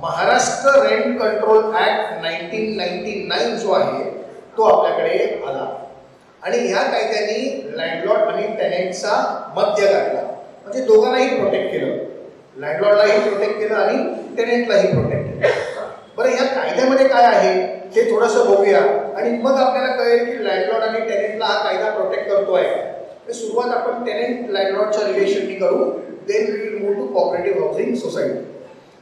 Maharashtra rent control act 1999 जो आहे तो आपल्याकडे आला आणि ह्या कायद्याने लँडलॉर्ड आणि टेनेंटचा मध्य गाठला, म्हणजे दोघांनाही प्रोटेक्ट केलं, लँडलॉर्डलाही प्रोटेक्ट केलं आणि टेनेंटलाही प्रोटेक्ट केलं. बरं, ह्या कायद्यामध्ये काय आहे हे थोडंसं बघूया आणि मग आपल्याला कळेल की लँडलॉर्ड आणि टेनेंटला हा कायदा प्रोटेक्ट करतोय. सुरुवात आपण टेनेंट लँडलॉर्डच्या रिलेशननी करू, then we will move to cooperative housing society.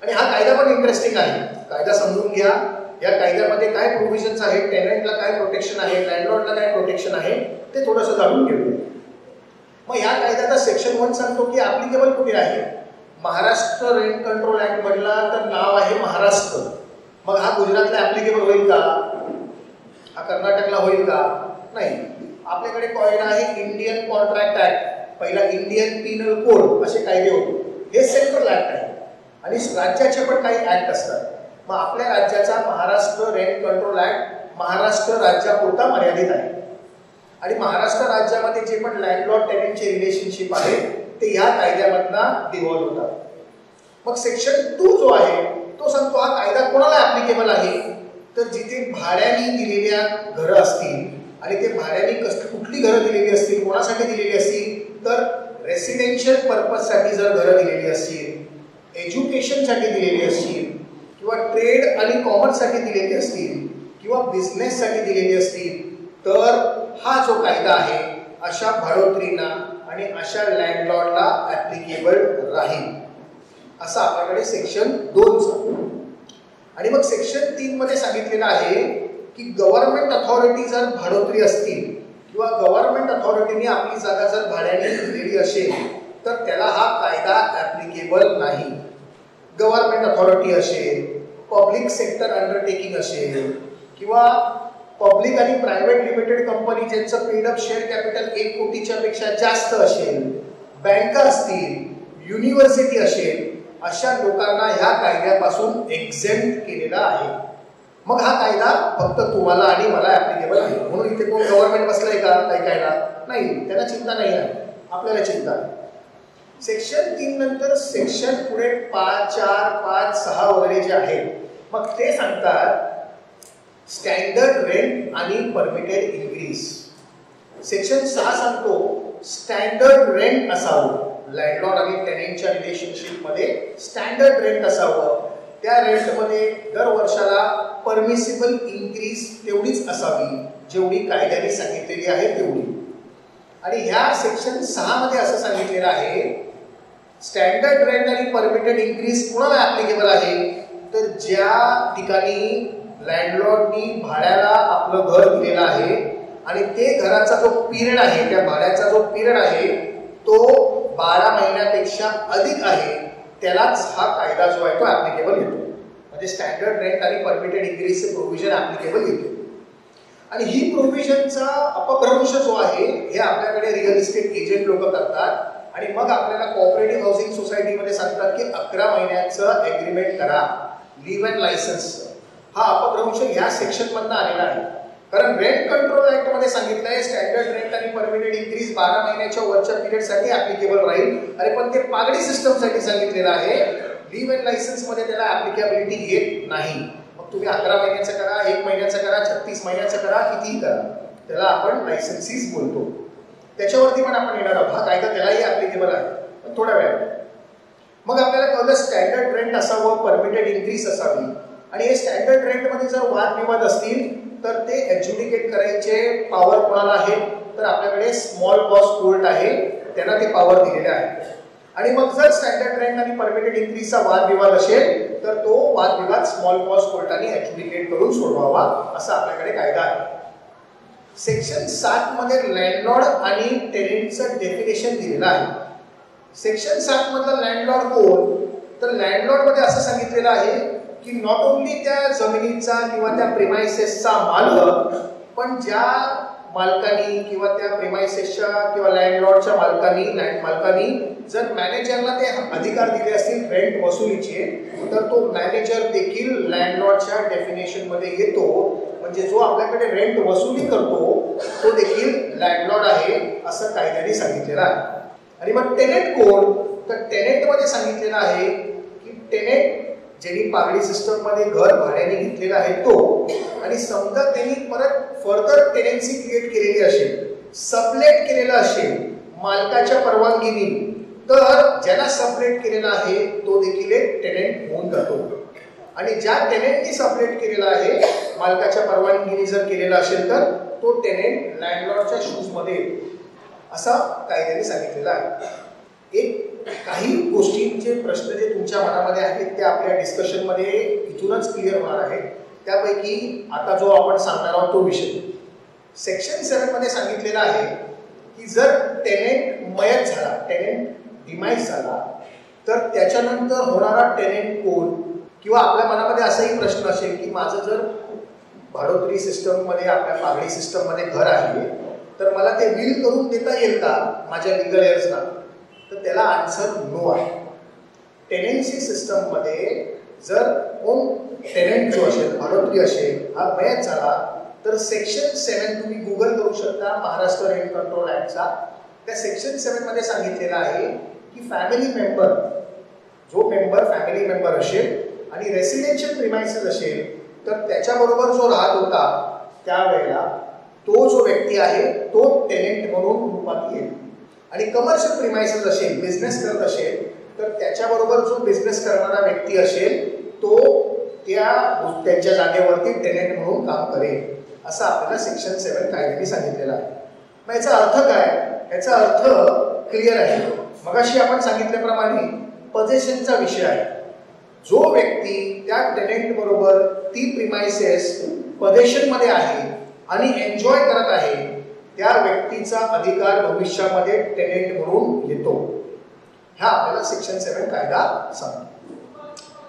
आणि हा कायदा पण इंटरेस्टिंग आहे, कायदा समजून घ्या. या कायद्यामध्ये काय प्रोव्हिजन्स आहेत, टेनेंटला काय प्रोटेक्शन आहे, लँडलॉर्डला काय प्रोटेक्शन आहे ते थोडंसं जाणून घेऊया. मग या कायद्याचा सेक्शन 1 सांगतो की ऍप्लिकेबल कुठे आहे. महाराष्ट्र रेंट कंट्रोल ऍक्ट म्हटला तर नाव आहे महाराष्ट्र, मग हा गुजरातला ऍप्लिकेबल होईल का, हा कर्नाटकला होईल का, नाही. आपल्याकडे कायदा आहे इंडियन कॉन्ट्रॅक्ट ऍक्ट, पहिला इंडियन पिनल कोड असे कायदे होते, हे सेंट्रल ऍक्ट आहे आणि राज्याचे पण काही ऍक्ट असतात. मग आपल्या राज्याचा Maharashtra rent control act Maharashtra राज्यापुरता मर्यादित आहे आणि महाराष्ट्र राज्यामध्ये जे पण लँडलॉर्ड टेनेंटचे रिलेशनशिप आहे ते ह्या कायद्यामधनं डिव्हॉल्व होतात. मग सेक्शन 2 जो आहे तो सांगतो हा कायदा कोणाला ऍप्लिकेबल आहे, तर जिथे भाड्याने दिलेल्या घरं असतील आणि ते भाड्याने कुठली घरं दिलेली असतील, कोणासाठी दिलेली असतील, तर रेसिडेन्शियल पर्पजसाठी जर घरं दिलेली असतील, एज्युकेशनसाठी दिलेली असतील किंवा ट्रेड आणि कॉमर्ससाठी दिलेली असतील किंवा बिझनेससाठी दिलेली असतील, तर हा जो कायदा आहे अशा भाडोत्रींना आणि अशा लँडलॉर्डला ऍप्लिकेबल राहील, असं आपल्याकडे सेक्शन 2 सांगतो. आणि मग सेक्शन 3 मध्ये सांगितलेलं आहे की गव्हर्नमेंट अथॉरिटी जर भाडोत्री असतील किंवा गव्हर्नमेंट अथॉरिटीने आपली जागा जर भाड्याने दिलेली असेल तर त्याला हा कायदा ऍप्लिकेबल नाही. गव्हर्नमेंट अथॉरिटी असेल, पब्लिक सेक्टर अंडरटेकिंग असेल किंवा पब्लिक आणि प्रायव्हेट लिमिटेड कंपनी ज्यांचं पेड अप शेअर कॅपिटल 1 कोटीच्या पेक्षा जास्त असेल, बँका असतील, युनिव्हर्सिटी असेल, अशा लोकांना ह्या कायद्यापासून एक्झेम्प्ट केलेला आहे. मग हा कायदा फक्त तुम्हाला आणि मला ऍप्लिकेबल आहे. म्हणून इथे कोण गव्हर्नमेंट बसलाय का ऐकायला, नाही, त्यांना चिंता नाही आहे, आपल्याला चिंता आहे. सेक्शन 3 नंतर सेक्शन पुढे 5, 4, 5, 6 वगैरे जे आहेत मग ते सांगतात स्टँडर्ड रेंट आणि परमिटेड इन्क्रीज. सेक्शन 6 सांगतो स्टँडर्ड रेंट असावं, लँडलॉर्ड आणि टेनेंटच्या रिलेशनशिप मध्ये स्टँडर्ड रेंट असावं, त्या रेंटमध्ये दर वर्षाला परमिसिबल इन्क्रीज तेवढीच असावी जेवढी कायद्याने सांगितलेली आहे तेवढी. आणि ह्या सेक्शन 6 मध्ये असं सांगितलेलं आहे स्टँडर्ड रेंट आणि परमिटेड इन्क्रीज कोणाला ऍप्लिकेबल आहे, तर ज्या ठिकाणी लँडलॉर्डनी भाड्याला आपलं घर दिलेलं आहे आणि ते घराचा जो पिरियड आहे, त्या भाड्याचा जो पिरियड आहे तो 12 महिन्यापेक्षा अधिक आहे, त्यालाच हा कायदा जो आहे तो ऍप्लिकेबल येतो. म्हणजे स्टँडर्ड रेंट आणि परमिटेड इन्क्रीजचे प्रोव्हिजन ऍप्लिकेबल येते. आणि ही प्रोव्हिजनचा अपभ्रंश जो आहे हे आपल्याकडे रिअल इस्टेट एजंट लोक करतात आणि मग आपल्याला कोऑपरेटिव्ह हाऊसिंग सोसायटीमध्ये सांगतात की 11 महिन्याचं एग्रीमेंट करा, लिव्ह अँड लायसन्स. हा अपभ्रंश ह्या सेक्शन मधनं आलेला आहे. कारण रेंट कंट्रोल ऍक्ट मध्ये सांगितलं आहे स्टँडर्ड रेंट आणि परमिटेड इन्क्रीज 12 महिन्याच्या वरच्या पिरियडसाठी ऍप्लिकेबल राहील. अरे पण ते पागडी सिस्टमसाठी सांगितलेलं आहे, लिव्ह अँड लायसन्स मध्ये त्याला ऍप्लिकेबिलिटी येत नाही. मग तुम्ही 11 महिन्याचं करा, 1 महिन्याचं करा, 36 महिन्याचं करा, कितीही करा, त्याला आपण लायसन्सीज बोलतो. त्याच्यावरती पण आपण येणार आहोत. हा कायदा त्यालाही ऍप्लिकेबल आहे पण थोड्या वेळात. मग आपल्याला कळलं स्टँडर्ड रेंट असावं, परमिटेड इन्क्रीज असावी. आणि हे स्टँडर्ड रेंटमध्ये जर वादविवाद असतील तर ते एज्युडिकेट करायचे पॉवर कोणाला आहे, तर आपल्याकडे स्मॉल कॉज कोर्ट आहे, त्यांना ते पॉवर दिलेले आहे. आणि मग जर स्टँडर्ड रेंट आणि परमिटेड इन्क्रीजचा वादविवाद असेल तर तो वादविवाद स्मॉल कॉज कोर्टाने एज्युडिकेट करून सोडवावा, असा आपल्याकडे कायदा आहे. सेक्शन 7 मध्ये लँडलॉर्ड आणि टेनेंटचं डेफिनेशन दिलेलं आहे. सेक्शन 7 मधला लँडलॉर्ड कोण, तर लँडलॉर्ड मध्ये असं सांगितलेलं आहे की नॉट ओन्ली त्या जमिनीचा किंवा त्या प्रिमाइसेसचा मालक, पण ज्या मालकानी किंवा त्या प्रिमाइसेसच्या किंवा लँडलॉर्डच्या मालकानी जर मॅनेजरला ते अधिकार दिले असतील रेंट वसुलीचे, तर तो मॅनेजर देखील लँडलॉर्डच्या डेफिनेशन मध्ये येतो. म्हणजे जो आपल्याकडे रेंट वसुली करतो तो देखील लँडलॉर्ड आहे असं कायद्याने सांगितलेलं आहे. आणि मग टेनेंट कोण, तर टेनेंट मध्ये सांगितलेलं आहे की टेनेंट ज्यांनी पागडी सिस्टम मध्ये घर भाड्याने घेतलेलं आहे तो, आणि समजा त्यांनी परत फर्दर टेनेन्सी क्रिएट केलेली असेल, सबलेट केलेलं असेल मालकाच्या परवानगीने, तर ज्याला सबलेट केलेला आहे तो देखील एक टेनेंट होऊन जातो. आणि ज्या टेनेंटनी सबलेट केलेला आहे मालकाच्या परवानगीने जर केलेला असेल तर तो टेनेंट लँडलॉर्डच्या शूज मध्ये येतो, असा कायद्याने सांगितलेला आहे. एक काही गोष्टींचे प्रश्न जे तुमच्या मनामध्ये आहेत ते आपल्या डिस्कशनमध्ये इथूनच क्लिअर होणार आहे. त्यापैकी आता जो आपण सांगणार आहोत तो विषय सेक्शन 7 मध्ये सांगितलेला आहे की जर टेनेंट मयत झाला, टेनेंट डिमाइज झाला, तर त्याच्यानंतर होणारा टेनेंट कोण, किंवा आपल्या मनामध्ये असाही प्रश्न असेल की माझं जर भाडोत्री सिस्टममध्ये आपल्या पागडी सिस्टममध्ये घर आहे तर मला ते विल करून देता येईल का माझ्या लिगल एअर्सना, तर त्याला आन्सर नो आहे. टेनेन्सी सिस्टममध्ये जर कोण टेनेंट जो असेल, भाडोत्री असेल, हा मयत झाला तर सेक्शन 7 तुम्ही गुगल करू शकता महाराष्ट्र रेंट कंट्रोल ऍक्टचा. त्या सेक्शन 7 मध्ये सांगितलेलं आहे की फॅमिली मेंबर, जो मेंबर फॅमिली मेंबर असेल आणि रेसिडेन्शियल प्रिमाइसेस असेल तर त्याच्याबरोबर जो राहत होता त्यावेळेला तो जो व्यक्ती आहे तो टेनेंट म्हणून रूपात येईल. आणि कमर्शियल प्रिमाइसेस असेल, बिझनेस करत असेल, तर त्याच्याबरोबर जो बिझनेस करणारा व्यक्ती असेल तो त्यांच्या जागेवरती टेनेंट म्हणून काम करेल, असं आपल्याला सेक्शन 7 कायद्याने सांगितलेलं आहे. मग याचा अर्थ काय? याचा अर्थ क्लिअर आहे. मगाशी आपण सांगितल्याप्रमाणे पजेशनचा विषय आहे. जो व्यक्ती त्या टेनेंट बरोबर ती प्रिमाइसेस पजेशन मध्ये आहे आणि एन्जॉय करत आहे त्या व्यक्तीचा अधिकार भविष्यामध्ये टेनेंट म्हणून येतो. हा आपल्याला सेक्शन 7 कायदा सांगतो.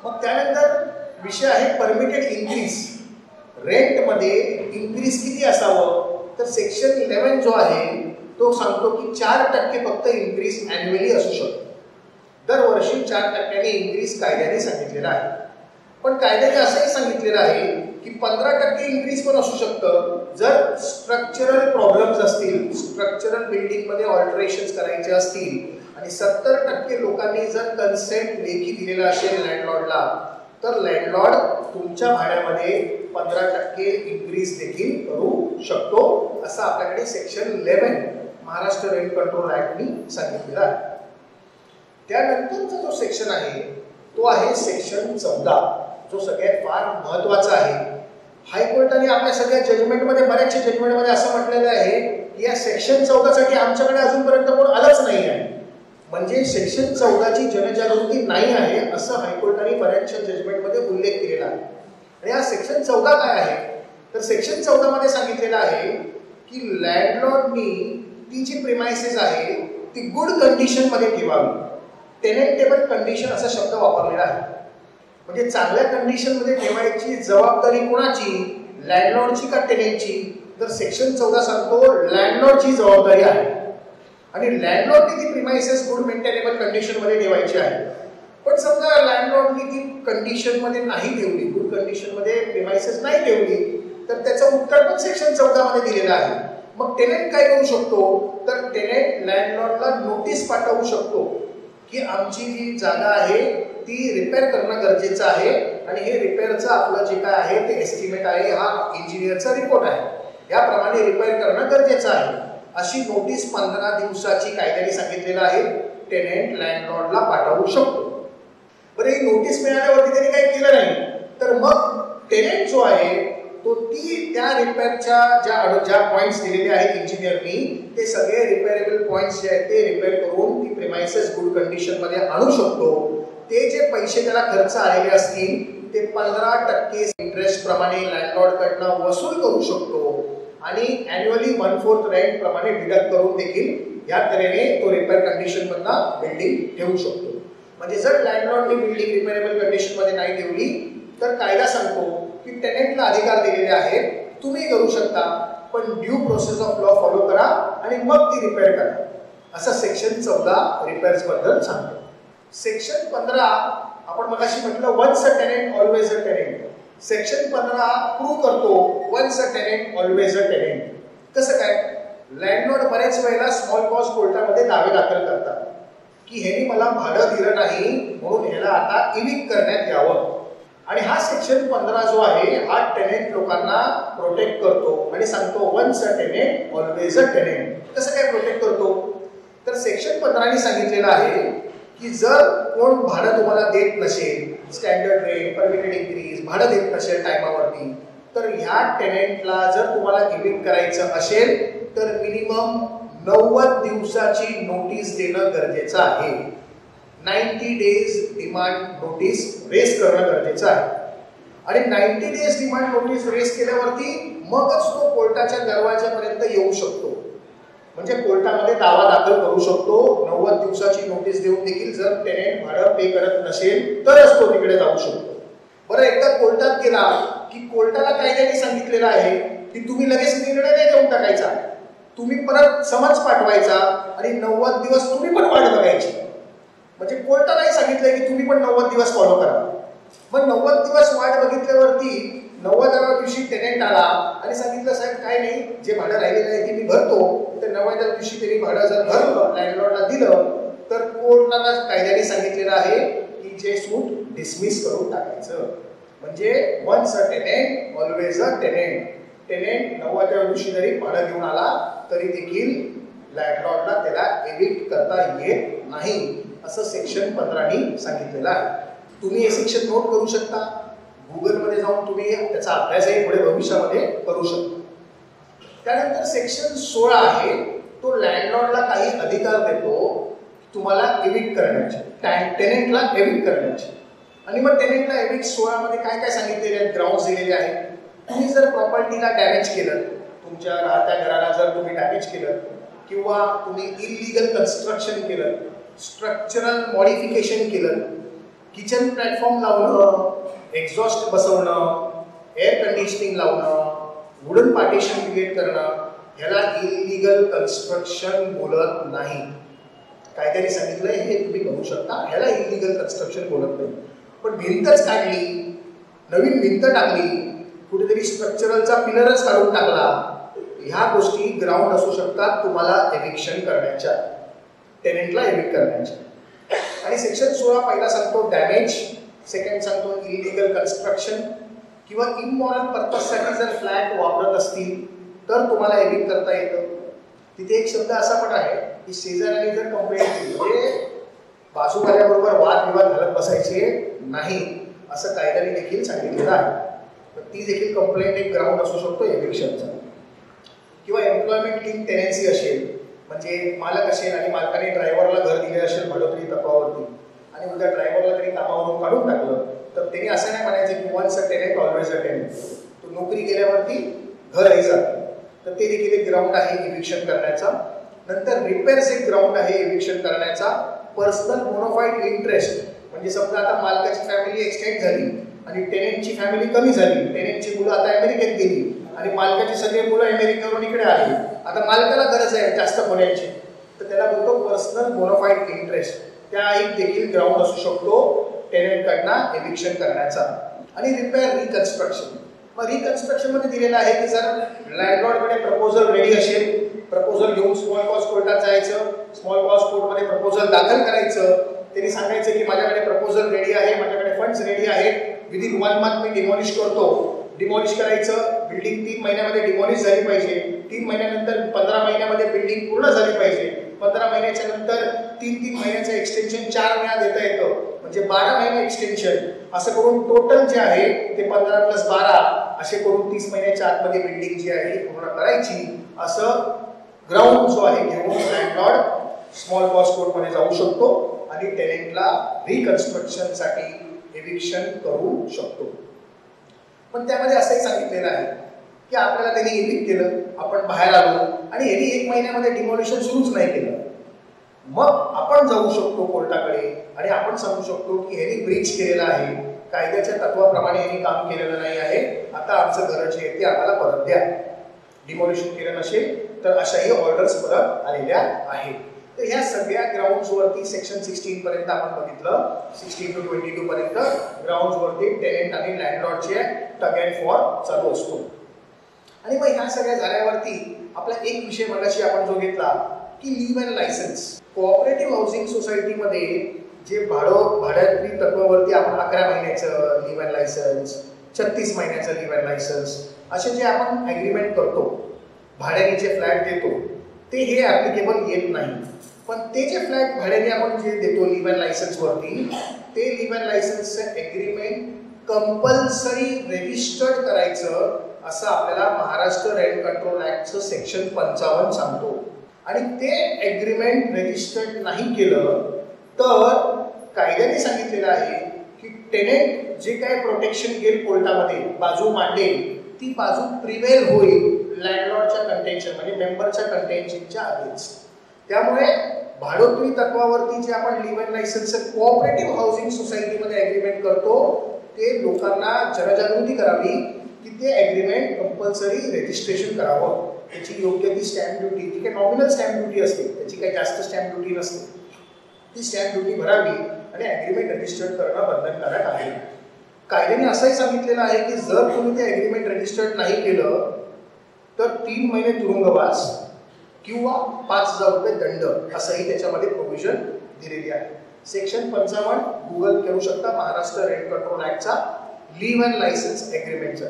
मग त्यानंतर विषय आहे परमिटेड इन्क्रीज. रेंटमध्ये इन्क्रीज किती असावं, तर सेक्शन 11 जो आहे तो सांगतो की 4% फक्त इन्क्रीज ॲन्युअली असू शकतो. दरवर्षी 4% इन्क्रीज कायद्याने सांगितलेला आहे. पण कायद्याने असंही सांगितलेलं आहे की 15% इन्क्रीज पण असू शकतं जर स्ट्रक्चरल प्रॉब्लेम्स असतील, स्ट्रक्चरल बिल्डिंगमध्ये ऑल्टरेशन्स करायचे असतील, आणि 70% लोकांनी जर कन्सेंट लेखी दिलेला असेल लँडलॉर्डला, तर लँडलॉर्ड तुमच्या भाड्यामध्ये 15% इन्क्रीज देखील करू शकतो, असं आपल्याकडे सेक्शन 11 महाराष्ट्र रेंट कंट्रोल ऍक्टनी सांगितलेलं आहे. त्यानंतरचा जो सेक्शन आहे तो आहे सेक्शन 14, जो सगळ्यात फार महत्वाचा आहे. हायकोर्टाने आपल्या सगळ्या जजमेंटमध्ये, बऱ्याचशा जजमेंटमध्ये असं म्हटलेलं आहे की या सेक्शन 14 साठी आमच्याकडे अजूनपर्यंत कोण आलंच नाही आहे, म्हणजे सेक्शन 14 ची जनजागृती नाही आहे असं हायकोर्टाने बऱ्याचशा जजमेंटमध्ये उल्लेख केलेला आहे. आणि हा सेक्शन 14 काय आहे, तर सेक्शन 14 मध्ये सांगितलेलं आहे की लँडलॉर्डनी ती जी प्रिमाइसेस आहे ती गुड कंडिशन मध्ये ठेवावी. टेनेंटेबल कंडिशन असा शब्द वापरलेला आहे. म्हणजे चांगल्या कंडिशन मध्ये ठेवायची जबाबदारी कोणाची, लँडलॉर्डची का टेनेंटची, तर सेक्शन 14 सांगतो लँडलॉर्डची जबाबदारी आहे. आणि लँडलॉर्डनी ती प्रिमाइसेस गुड मेंटेनेबल कंडिशन मध्ये ठेवायची आहे. पण समजा लँडलॉर्डनी ती कंडिशन मध्ये नाही ठेवली, गुड कंडिशन मध्ये प्रिमाइसेस नाही ठेवली, तर त्याचं उत्तर पण सेक्शन 14 मध्ये दिलेलं आहे. मग टेनेंट काय करू शकतो, तर टेनेंट लँडलॉर्डला नोटीस पाठवू शकतो की आमची जी जागा आहे ती रिपेअर करणं गरजेचं आहे आणि हे रिपेअरचं आपलं जे काय आहे ते एस्टिमेट आहे, हा इंजिनियरचा रिपोर्ट आहे, याप्रमाणे रिपेअर करणं गरजेचं आहे, अशी नोटीस 15 दिवसाची कायद्याने सांगितलेलं आहे टेनेंट लँडलॉर्डला पाठवू शकतो. बरं, ही नोटीस मिळाल्यावरती त्यांनी काही केलं नाही तर मग टेनेंट जो आहे तो त्या रिपेअरच्या ज्या पॉइंट्स दिलेले आहेत इंजिनियरनी, ते सगळे रिपेअरेबल पॉइंट्स जे आहेत ते रिपेअर करून ती प्रिमाइसेस गुड कंडिशन मध्ये आणू शकतो. ते जे पैसे त्याला खर्च आलेले असतील ते 15% इंटरेस्ट प्रमाणे लँडलॉर्ड कडनं वसूल करू शकतो आणि ॲन्युअली 1/4 रेंट प्रमाणे डिडक्ट करून देखील या तऱ्हेने तो रिपेअर कंडिशन मधला बिल्डिंग ठेवू शकतो. म्हणजे जर लँडलॉर्डने बिल्डिंग रिपेअरेबल कंडिशन मध्ये नाही ठेवली तर कायदा सांगतो की टेनेंटला अधिकार दिलेले आहेत, तुम्ही करू शकता पण due process of law follow करा आणि मग ती रिपेअर करा, असं सेक्शन 14 रिपेअर्स बद्दल सांगतो. सेक्शन 15 आपण मगाशी म्हटलं once a tenant always a tenant. Section 15 prove करतो once a tenant always a tenant. कसं काय, लँडलॉर्ड बऱ्याच वेळेला स्मॉल कॉज कोर्टामध्ये दावे दाखल करतात की ह्यानी मला भाडं दिलं नाही म्हणून ह्याला आता इविक्ट करण्यात यावं. आणि हा सेक्शन 15 जो आहे हा टेनेंट लोकांना प्रोटेक्ट करतो आणि सांगतो once a tenant always a tenant. कसं काय प्रोटेक्ट करतो? तर सेक्शन 15 ने सांगितलेलं आहे की जर कोण भाडं तुम्हाला देत नसेल, स्टँडर्ड रेट, परमिटेड इन्क्रीज, भाडं देत नसेल टायमावरती, तर ह्या टेनेंटला जर तुम्हाला इव्हिक्ट करायचं असेल तर मिनिमम 90 दिवसाची नोटीस देणं गरजेचं आहे. 90 डेज डिमांड नोटीस रेस करणं गरजेचं आहे. आणि 90 डेज डिमांड नोटीस रेस केल्यावरती मगच तो कोर्टाच्या दरवाजापर्यंत येऊ शकतो. म्हणजे कोर्टामध्ये दावा दाखल करू शकतो. 90 दिवसाची नोटीस देऊन देखील जर टेनेंट भाडं पे करत नसेल तरच तो तिकडे जाऊ शकतो. बरं, एकदा कोर्टात गेला की कोर्टाला कायद्याने सांगितलेलं आहे की तुम्ही लगेच निर्णय नाही देऊन टाकायचा, तुम्ही परत समन्स पाठवायचा आणि 90 दिवस तुम्ही पण वाट बघायची. म्हणजे कोर्टालाही सांगितलंय की तुम्ही पण 90 दिवस फॉलो करा. मग 90 दिवस वाट बघितल्यावरती 90व्या दिवशी टेनेंट आला आणि सांगितलं साहेब काय नाही, जे भाडं राहिलेलं आहे ते मी भरतो. तर 90व्या दिवशी त्यांनी भाडं जर भरलं, लँडलॉर्डला दिलं, तर कोर्टाला कायद्याने सांगितलेलं आहे की जे सूट डिसमिस करून टाकायचं. म्हणजे once a tenant always a tenant. Tenant 90व्या दिवशी जरी भाडं घेऊन आला तरी देखील लँडलॉर्डला त्याला एविक्ट करता येत नाही, असं सेक्शन 15 ने सांगितलेलं आहे. तुम्ही हे सेक्शन नोट करू शकता. गुगलमध्ये जाऊन तुम्ही त्याचा अभ्यासही पुढे भविष्यामध्ये करू शकता. त्यानंतर सेक्शन 16 आहे, तो लँडलॉर्डला काही अधिकार देतो तुम्हाला एविक्ट करण्याचे, टेनेंटला एविक्ट करण्याचे. आणि मग टेनेंटला एविक्ट 16 मध्ये काय काय सांगितलेले आहेत, ग्राउंड्स दिलेले आहेत. तुम्ही जर प्रॉपर्टीला डॅमेज केलं, तुमच्या राहत्या घराला जर तुम्ही डॅमेज केलं किंवा तुम्ही इलिगल कन्स्ट्रक्शन केलं, स्ट्रक्चरल मॉडिफिकेशन केलं, किचन प्लॅटफॉर्म लावणं, एक्झॉस्ट बसवणं, एअर कंडिशनिंग लावणं, वुडन पार्टिशन क्रिएट करणं, ह्याला इलिगल कन्स्ट्रक्शन बोलत नाही. कायद्याने सांगितलंय हे तुम्ही करू शकता, ह्याला इलिगल कन्स्ट्रक्शन बोलत नाही. पण भिंतच काढली, नवीन भिंत टाकली, कुठेतरी स्ट्रक्चरलचा पिलरच काढून टाकला, ह्या गोष्टी ग्राउंड असू शकतात तुम्हाला एविक्शन करण्याच्या, टेनेंटला एविक्ट करण्याच्या. आणि सेक्शन 16 पहिला सांगतो डॅमेज, सेकंड सांगतो इलिगल कन्स्ट्रक्शन किंवा इमॉरल पर्पजसाठी जर फ्लॅट वापरत असतील तर तुम्हाला एविक्ट करता येतं. तिथे एक शब्द असा पण आहे की शेजाऱ्याने जर कंप्लेंट केली, म्हणजे बाजूवाल्याबरोबर वादविवाद घालत बसायचे नाही, असं कायद्याने देखील सांगितलेलं आहे. तर ती देखील कंप्लेंट एक ग्राउंड असू शकतो एविक्शनचा. किंवा एम्प्लॉयमेंट लिंक टेनेन्सी असेल, म्हणजे मालक असेल आणि मालकाने ड्रायव्हरला घर दिले असेल भाडोत्री तत्वावरती आणि उद्या ड्रायव्हरला तरी कामावरून काढून टाकलं, तर त्यांनी असं नाही म्हणायचं की once a tenant always a tenant. तो नोकरी गेल्यावरती घरही जातं. तर ते देखील एक ग्राउंड आहे एविक्शन करण्याचा. नंतर रिपेअर्स एक ग्राउंड आहे एविक्शन करण्याचा. पर्सनल बोनाफाईड इंटरेस्ट, म्हणजे समजा आता मालकाची फॅमिली एक्सटेंड झाली आणि टेनेंटची फॅमिली कमी झाली, टेनेंटची मुलं आता अमेरिकेत गेली आणि मालकाची सगळे मुलं अमेरिकेवरून इकडे आली, आता मालकाला गरज आहे जास्त होण्याची, तर त्याला बोलतो पर्सनल बोनाफाईड इंटरेस्ट. त्या एक देखील ग्राउंड असू शकतो टेनेंटकडनं एविक्शन करण्याचा. आणि रिपेअर रिकन्स्ट्रक्शन. मग रिकन्स्ट्रक्शन मध्ये दिलेलं आहे की जर लँडलॉर्डकडे प्रपोजल रेडी असेल, प्रपोजल घेऊन स्मॉल कॉज कोर्टात जायचं, स्मॉल कॉज कोर्टमध्ये प्रपोजल दाखल करायचं, त्यांनी सांगायचं की माझ्याकडे प्रपोजल रेडी आहे, माझ्याकडे फंड्स रेडी आहेत, विदिन 1 मंथ मी डिमॉलिश करतो. डिमॉलिश करायचं, बिल्डिंग 3 महिन्यामध्ये डिमॉलिश झाली पाहिजे, 3 महिन्यानंतर 15 महिन्यामध्ये बिल्डिंग पूर्ण झाली पाहिजे, 15 महिन्याच्या नंतर 3 महिन्याचं एक्सटेन्शन 4 वेळा देता येतं, म्हणजे 12 महिने एक्सटेन्शन. असं करून टोटल जे आहे ते 15 + 12 असे करून 30 महिन्याच्या आतमध्ये बिल्डिंग जी आहे ती पूर्ण करायची. असं ग्राउंड जो आहे घेऊन लँडलॉर्ड स्मॉल कॉज कोर्टमध्ये जाऊ शकतो आणि टेनेंटला रिकन्स्ट्रक्शनसाठी एविक्शन करू शकतो. पण त्यामध्ये असंही सांगितलेलं आहे की आपल्याला त्यांनी एविक्ट केलं, आपण बाहेर आलो आणि यांनी 1 महिन्यामध्ये डिमॉलिशन सुरूच नाही केलं, मग आपण जाऊ शकतो कोर्टाकडे आणि आपण सांगू शकतो की ह्यांनी ब्रीच केलेलं आहे, कायद्याच्या तत्वाप्रमाणे यांनी काम केलेलं नाही आहे, आता आमचं घर जे आहे ते आम्हाला परत द्या. डिमॉलिशन केलं नसेल तर अशाही ऑर्डर्स परत आलेल्या आहेत. तर ह्या सगळ्या ग्राउंड्सवरती सेक्शन 16 पर्यंत आपण बघितलं, 16 to 22 पर्यंत ग्राउंड्सवरती टेनेंट आणि लँडलॉर्डचे टग अँड फॉर चालू असतो. आणि मग ह्या सगळ्या झाल्यावरती आपला एक विषय मगाशी आपण जो घेतला की leave and licence. Cooperative housing सोसायटीमध्ये जे भाड्यातली तत्वावरती आपण 11 महिन्याचं लिव्ह अँड लायसन्स, 36 महिन्याचं लिव्ह अँड लायसन्स असे जे आपण ॲग्रीमेंट करतो, भाड्याने जे फ्लॅट देतो ते हे ॲप्लिकेबल येत नाही. पण ते जे फ्लॅट भाड्याने आपण जे देतो लिव्ह अँड लायसन्सवरती, ते लिव्ह अँड लायसन्सचं ॲग्रीमेंट कंपल्सरी रजिस्टर्ड करायचं असं आपल्याला महाराष्ट्र रेंट कंट्रोल ॲक्टचं सेक्शन 55 सांगतो. आणि ते ॲग्रीमेंट रजिस्टर्ड नाही केलं तर कायद्याने सांगितलेलं आहे की टेनेंट जे काय प्रोटेक्शन घेईल कोर्टामध्ये, बाजू मांडेल, ती बाजू प्रिवेल होईल लँडलॉर्डच्या कंटेन्शन म्हणजे मेंबरच्या कंटेन्शनच्या आधीच. त्यामुळे भाडोत्री तत्वावरती जे आपण लिव्ह अँड लायसन्सचं कोऑपरेटिव्ह हाऊसिंग सोसायटीमध्ये ॲग्रीमेंट करतो ते लोकांना जनजागृती करावी की ते ॲग्रीमेंट कंपल्सरी रजिस्ट्रेशन करावं. त्याची योग्य ती स्टॅम्प ड्युटी, जी काही नॉमिनल स्टॅम्प ड्युटी असते, त्याची काही जास्त स्टॅम्प ड्युटी नसते, ती स्टॅम्प ड्युटी भरावी आणि ॲग्रीमेंट रजिस्टर्ड करणं बंधनकारक आहे. कायद्याने असंही सांगितलेलं आहे की जर तुम्ही ते ॲग्रीमेंट रजिस्टर्ड नाही केलं तर 3 महिने तुरुंगवास किंवा 5,000 रुपये दंड असंही त्याच्यामध्ये प्रोव्हिजन दिलेली आहे. सेक्शन 55 गुगल करू शकता, महाराष्ट्र रेंट कंट्रोल ॲक्टचा लिव्ह अँड लायसन्स ॲग्रीमेंटचा.